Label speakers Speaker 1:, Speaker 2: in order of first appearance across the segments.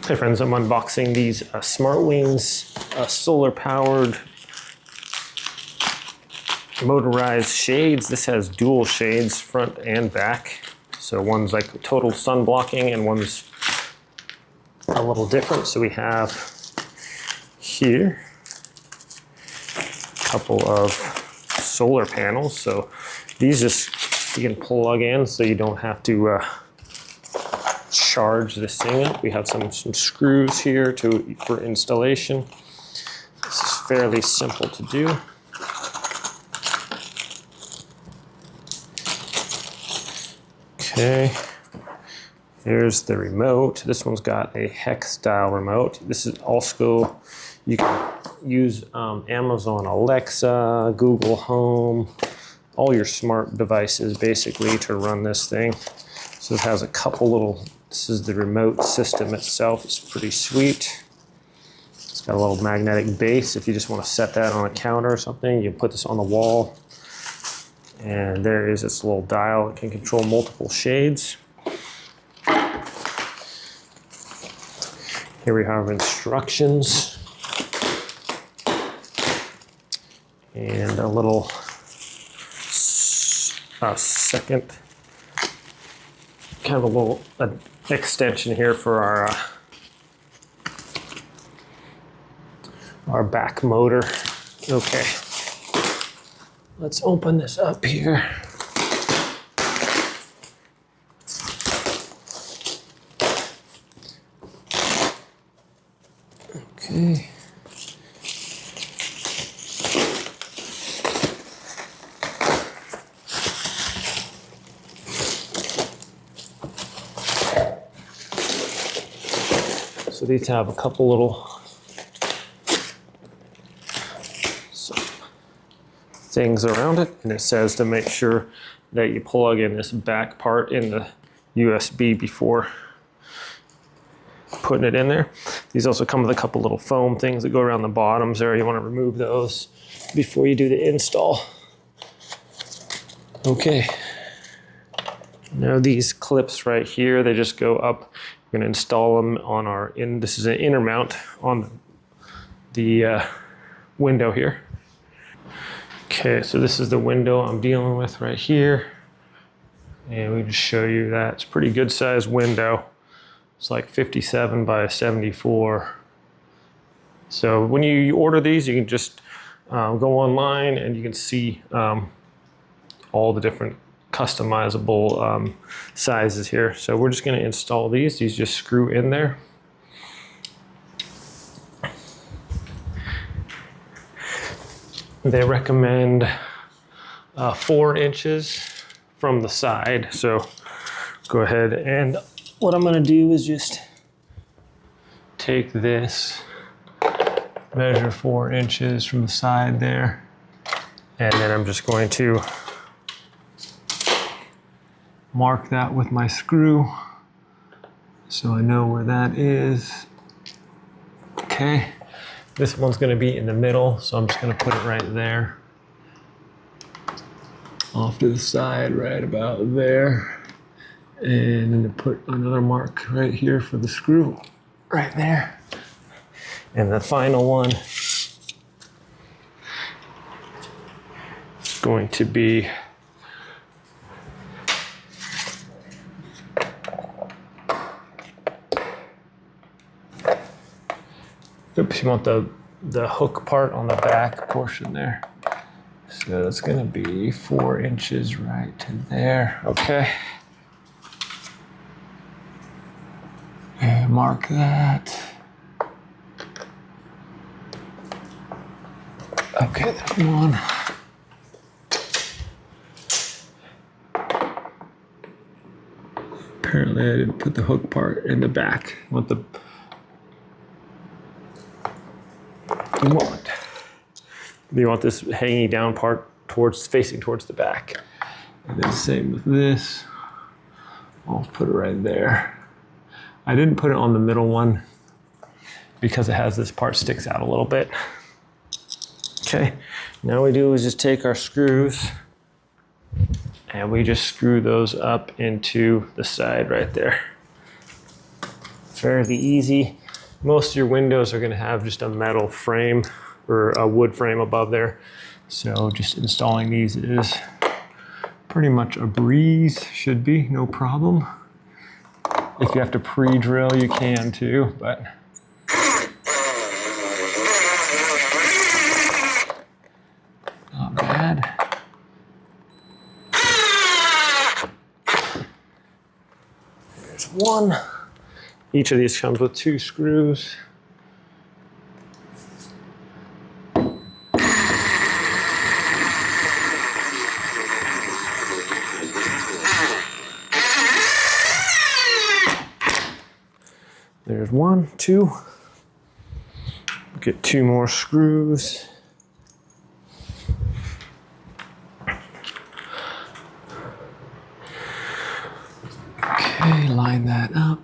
Speaker 1: Hey friends, I'm unboxing these Smartwings solar-powered motorized shades. This has dual shades, front and back. So one's like total sun blocking and one's a little different. So we have here a couple of solar panels. So these just you can plug in so you don't have to charge this thing up. We have some screws here for installation. This is fairly simple to do. Okay, here's the remote. This one's got a hex style remote. This is also, you can use Amazon Alexa, Google Home, all your smart devices basically to run this thing. So it has a couple little, this is the remote system itself. It's pretty sweet. It's got a little magnetic base. If you just want to set that on a counter or something, you can put this on the wall. And there is this little dial that can control multiple shades. Here we have instructions. And a little second, kind of a little extension here for our back motor. Okay, let's open this up here. Okay. So these have a couple little things around it, and it says to make sure that you plug in this back part in the USB before putting it in there. These also come with a couple little foam things that go around the bottoms there. You want to remove those before you do the install. Okay. Now these clips right here, they just go up. We're going to install them on this is an inner mount on the window here. Okay, so this is the window I'm dealing with right here. And we just show you that it's a pretty good sized window. It's like 57 by 74. So when you order these, you can just go online and you can see all the different customizable sizes here. So we're just going to install these. These just screw in there. They recommend 4 inches from the side. So go ahead, and what I'm going to do is just take this, measure 4 inches from the side there, and then I'm just going to mark that with my screw so I know where that is. Okay, this one's going to be in the middle, so I'm just going to put it right there, off to the side, right about there, and then put another mark right here for the screw right there. And the final one is going to be oops, you want the hook part on the back portion there. So it's gonna be 4 inches right to there. Okay. And mark that. Okay, that's one. Apparently I didn't put the hook part in the back. I want you want this hanging down part facing towards the back. And then same with this. I'll put it right there. I didn't put it on the middle one because it has this part sticks out a little bit. Okay, now what we do is just take our screws and we just screw those up into the side right there. fairly easy. Most of your windows are going to have just a metal frame or a wood frame above there. So just installing these is pretty much a breeze, should be no problem. If you have to pre-drill, you can too, but not bad. There's one. Each of these comes with 2 screws. There's 1, 2. Get 2 more screws. Okay, line that up.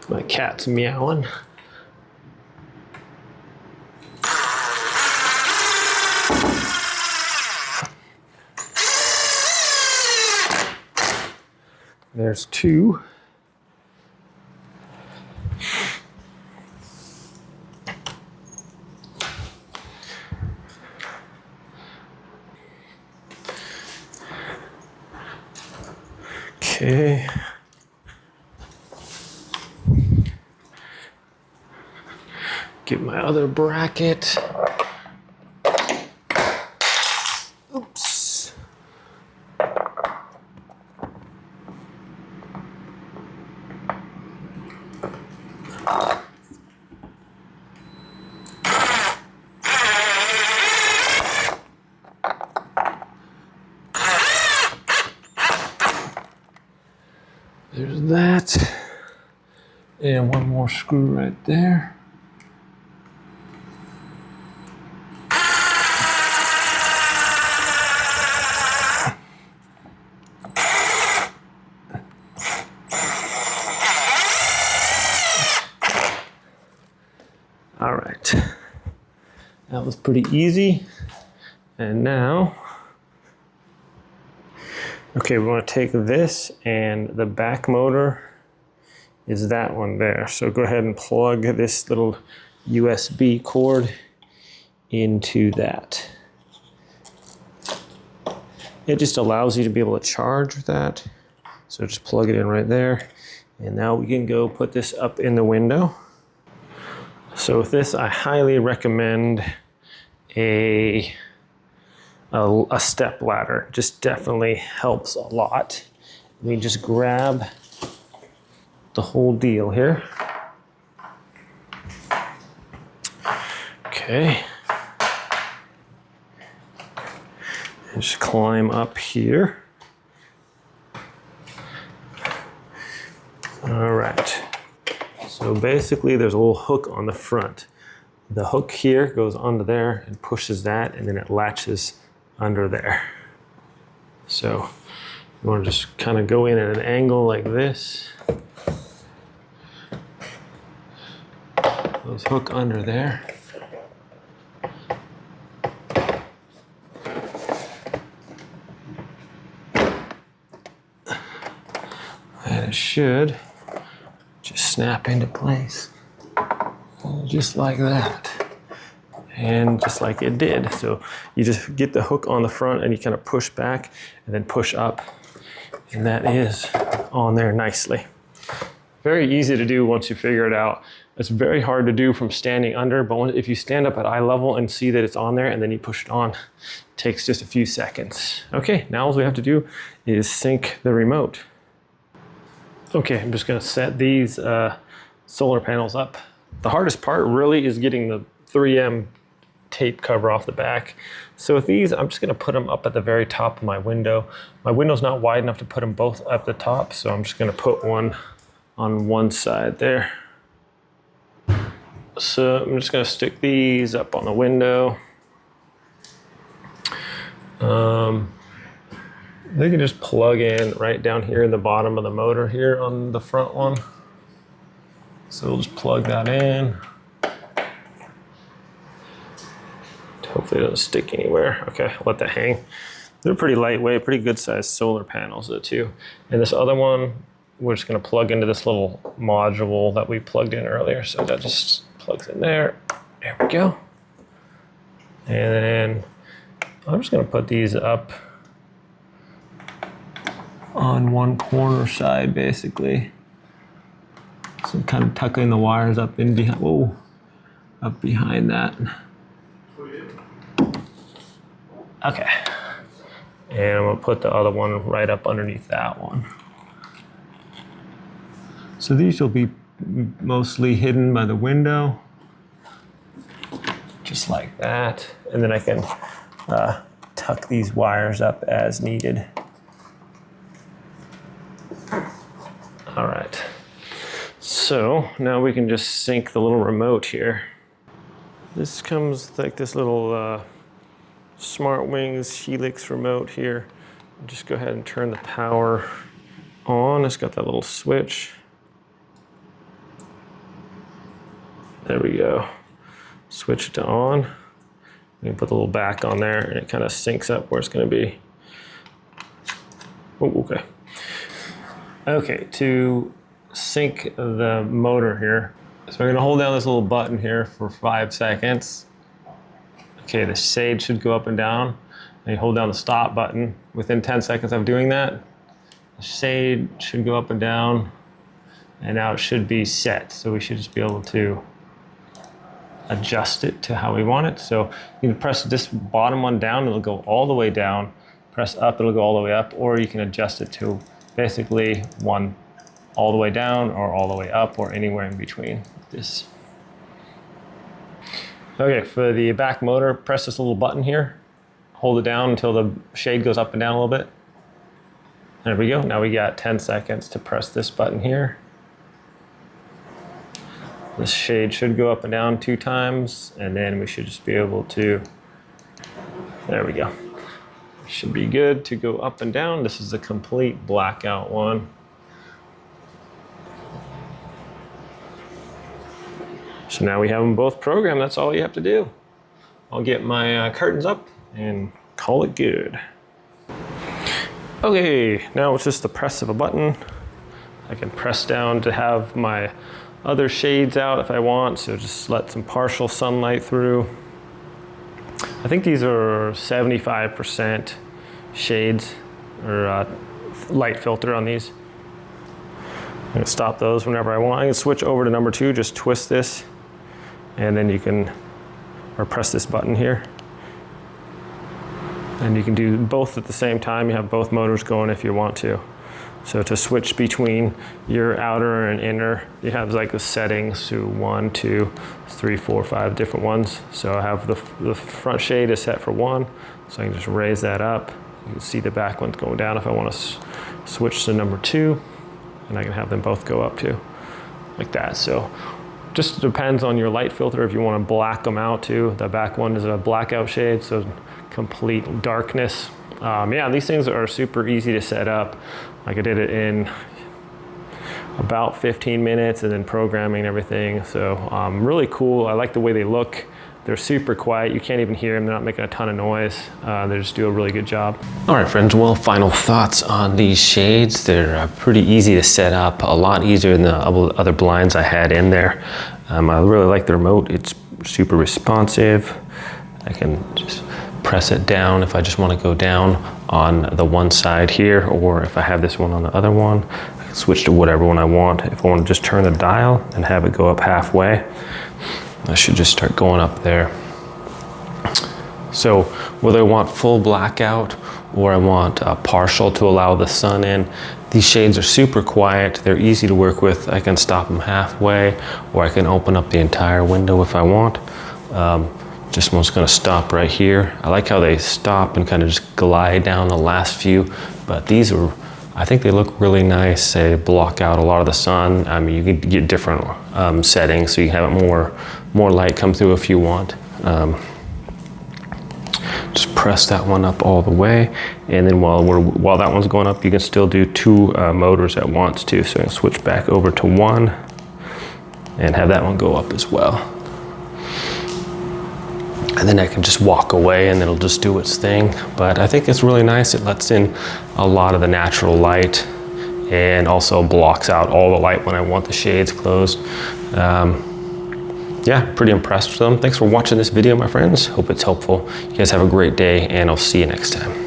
Speaker 1: My cat's meowing. There's 2. Okay. Get my other bracket. Oops. There's that. And 1 more screw right there. All right, that was pretty easy. And now, okay, we want to take this, and the back motor is that one there. So go ahead and plug this little USB cord into that. It just allows you to be able to charge that. So just plug it in right there. And now we can go put this up in the window. So with this, I highly recommend a step ladder. Just definitely helps a lot. We just grab the whole deal here. Okay. And just climb up here. All right. So basically there's a little hook on the front. The hook here goes onto there and pushes that, and then it latches under there. So you want to just kind of go in at an angle like this. Those hook under there. And it should just snap into place, just like that, and just like it did. So you just get the hook on the front and you kind of push back and then push up, and that is on there nicely. Very easy to do once you figure it out. It's very hard to do from standing under, but if you stand up at eye level and see that it's on there and then you push it on, it takes just a few seconds. Okay, now all we have to do is sync the remote. Okay, I'm just gonna set these solar panels up. The hardest part really is getting the 3M tape cover off the back. So with these, I'm just gonna put them up at the very top of my window. My window's not wide enough to put them both up the top, so I'm just gonna put one on one side there. So I'm just gonna stick these up on the window. They can just plug in right down here in the bottom of the motor here on the front one. So we'll just plug that in. Hopefully it doesn't stick anywhere. Okay, I'll let that hang. They're pretty lightweight, pretty good sized solar panels though too. And this other one, we're just gonna plug into this little module that we plugged in earlier. So that just plugs in there. There we go. And then I'm just gonna put these up on one corner side basically. So I'm kind of tucking the wires up in behind, whoa, up behind that. Okay. And I'm gonna put the other one right up underneath that one. So these will be mostly hidden by the window, just like that. And then I can tuck these wires up as needed. All right. So now we can just sync the little remote here. This comes like this little Smartwings Helix remote here. Just go ahead and turn the power on. It's got that little switch. There we go. Switch it to on. We can put the little back on there and it kind of syncs up where it's going to be. Oh, okay. Okay, to sync the motor here. So we're going to hold down this little button here for 5 seconds. Okay, the shade should go up and down. And you hold down the stop button. Within 10 seconds of doing that, the shade should go up and down. And now it should be set. So we should just be able to adjust it to how we want it. So you can press this bottom one down, it'll go all the way down. Press up, it'll go all the way up. Or you can adjust it to basically one all the way down or all the way up or anywhere in between this. Okay, for the back motor, press this little button here. Hold it down until the shade goes up and down a little bit. There we go. Now we got 10 seconds to press this button here. This shade should go up and down 2 times, and then we should just be able to, there we go. Should be good to go up and down. This is the complete blackout one. So now we have them both programmed. That's all you have to do. I'll get my curtains up and call it good. Okay, now it's just the press of a button. I can press down to have my other shades out if I want, so just let some partial sunlight through. I think these are 75% shades or light filter on these. I'm gonna stop those whenever I want. I can switch over to number 2, just twist this, and then you can, or press this button here. And you can do both at the same time. You have both motors going if you want to. So to switch between your outer and inner, you have like the settings to 1, 2, 3, 4, 5 different ones. So I have the front shade is set for 1, so I can just raise that up. You can see the back one's going down if I want to switch to number 2, and I can have them both go up too, like that. So just depends on your light filter if you want to black them out too. The back one is a blackout shade, so complete darkness. Yeah, these things are super easy to set up. Like I did it in about 15 minutes and then programming and everything. So really cool. I like the way they look. They're super quiet. You can't even hear them. They're not making a ton of noise. They just do a really good job.
Speaker 2: All right, friends. Well, final thoughts on these shades. They're pretty easy to set up. A lot easier than the other blinds I had in there. I really like the remote. It's super responsive. I can just press it down if I just want to go down on the one side here, or if I have this one on the other one, I can switch to whatever one I want. If I want to just turn the dial and have it go up halfway, I should just start going up there. So whether I want full blackout or I want partial to allow the sun in, these shades are super quiet. They're easy to work with. I can stop them halfway, or I can open up the entire window if I want. Just one's gonna stop right here. I like how they stop and kind of just glide down the last few, but these are, I think they look really nice. They block out a lot of the sun. I mean, you can get different settings, so you can have it more light come through if you want. Just press that one up all the way, and then while that one's going up, you can still do 2 motors at once too. So I can switch back over to 1, and have that one go up as well. And then I can just walk away and it'll just do its thing. But I think it's really nice. It lets in a lot of the natural light and also blocks out all the light when I want the shades closed. Yeah, pretty impressed with them. Thanks for watching this video, my friends. Hope it's helpful. You guys have a great day, and I'll see you next time.